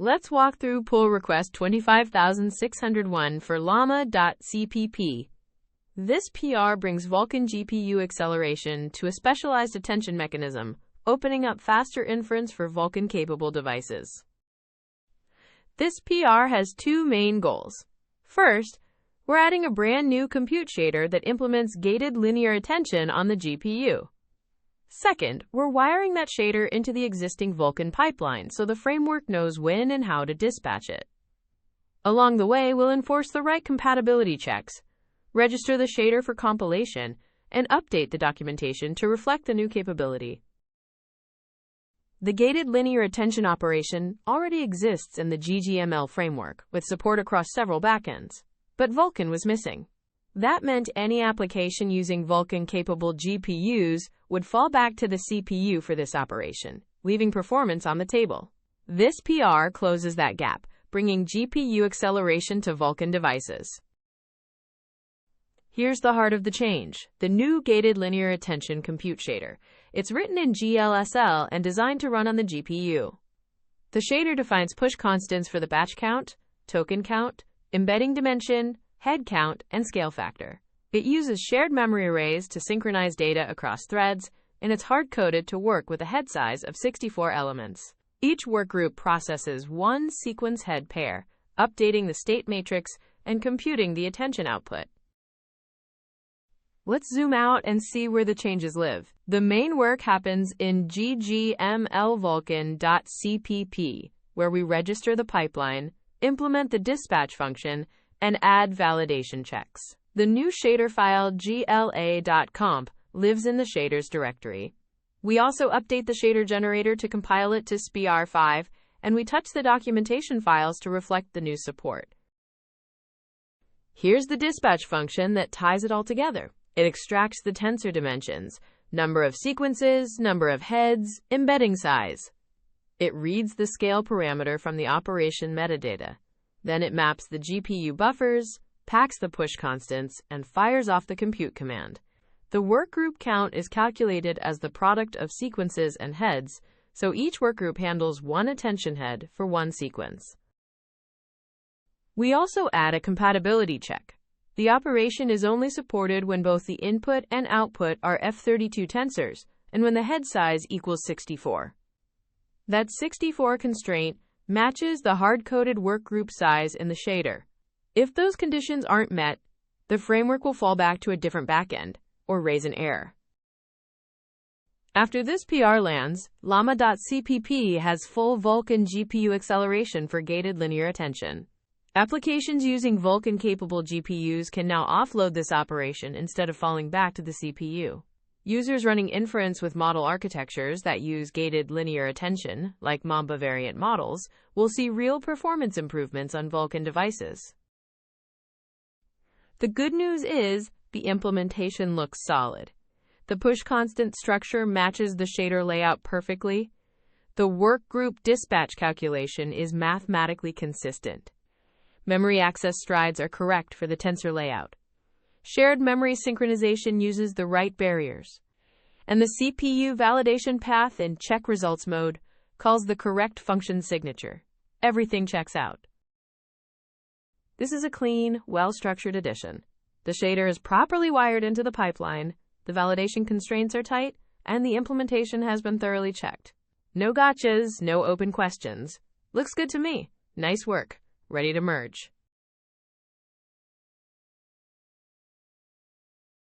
Let's walk through pull request 25601 for llama.cpp. This PR brings Vulkan GPU acceleration to a specialized attention mechanism, opening up faster inference for Vulkan-capable devices. This PR has two main goals. First, we're adding a brand new compute shader that implements gated linear attention on the GPU. Second, we're wiring that shader into the existing Vulkan pipeline so the framework knows when and how to dispatch it. Along the way, we'll enforce the right compatibility checks, register the shader for compilation, and update the documentation to reflect the new capability. The gated linear attention operation already exists in the GGML framework with support across several backends, but Vulkan was missing. That meant any application using Vulkan-capable GPUs would fall back to the CPU for this operation, leaving performance on the table. This PR closes that gap, bringing GPU acceleration to Vulkan devices. Here's the heart of the change, the new gated linear attention compute shader. It's written in GLSL and designed to run on the GPU. The shader defines push constants for the batch count, token count, embedding dimension, head count, and scale factor. It uses shared memory arrays to synchronize data across threads, and it's hard-coded to work with a head size of 64 elements. Each workgroup processes one sequence head pair, updating the state matrix and computing the attention output. Let's zoom out and see where the changes live. The main work happens in ggml.vulkan.cpp, where we register the pipeline, implement the dispatch function, and add validation checks. The new shader file gla.comp lives in the shaders directory. We also update the shader generator to compile it to SPR5, and we touch the documentation files to reflect the new support. Here's the dispatch function that ties it all together. It extracts the tensor dimensions, number of sequences, number of heads, embedding size. It reads the scale parameter from the operation metadata. Then it maps the GPU buffers, packs the push constants, and fires off the compute command. The workgroup count is calculated as the product of sequences and heads, so each workgroup handles one attention head for one sequence. We also add a compatibility check. The operation is only supported when both the input and output are F32 tensors, and when the head size equals 64. That 64 constraint matches the hard-coded workgroup size in the shader. If those conditions aren't met, the framework will fall back to a different backend or raise an error. After this PR lands, llama.cpp has full Vulkan GPU acceleration for gated linear attention. Applications using Vulkan-capable GPUs can now offload this operation instead of falling back to the CPU. Users running inference with model architectures that use gated linear attention, like Mamba variant models, will see real performance improvements on Vulkan devices. The good news is, the implementation looks solid. The push constant structure matches the shader layout perfectly. The workgroup dispatch calculation is mathematically consistent. Memory access strides are correct for the tensor layout. Shared memory synchronization uses the right barriers. And the CPU validation path in check results mode calls the correct function signature. Everything checks out. This is a clean, well-structured addition. The shader is properly wired into the pipeline, the validation constraints are tight, and the implementation has been thoroughly checked. No gotchas, no open questions. Looks good to me. Nice work. Ready to merge.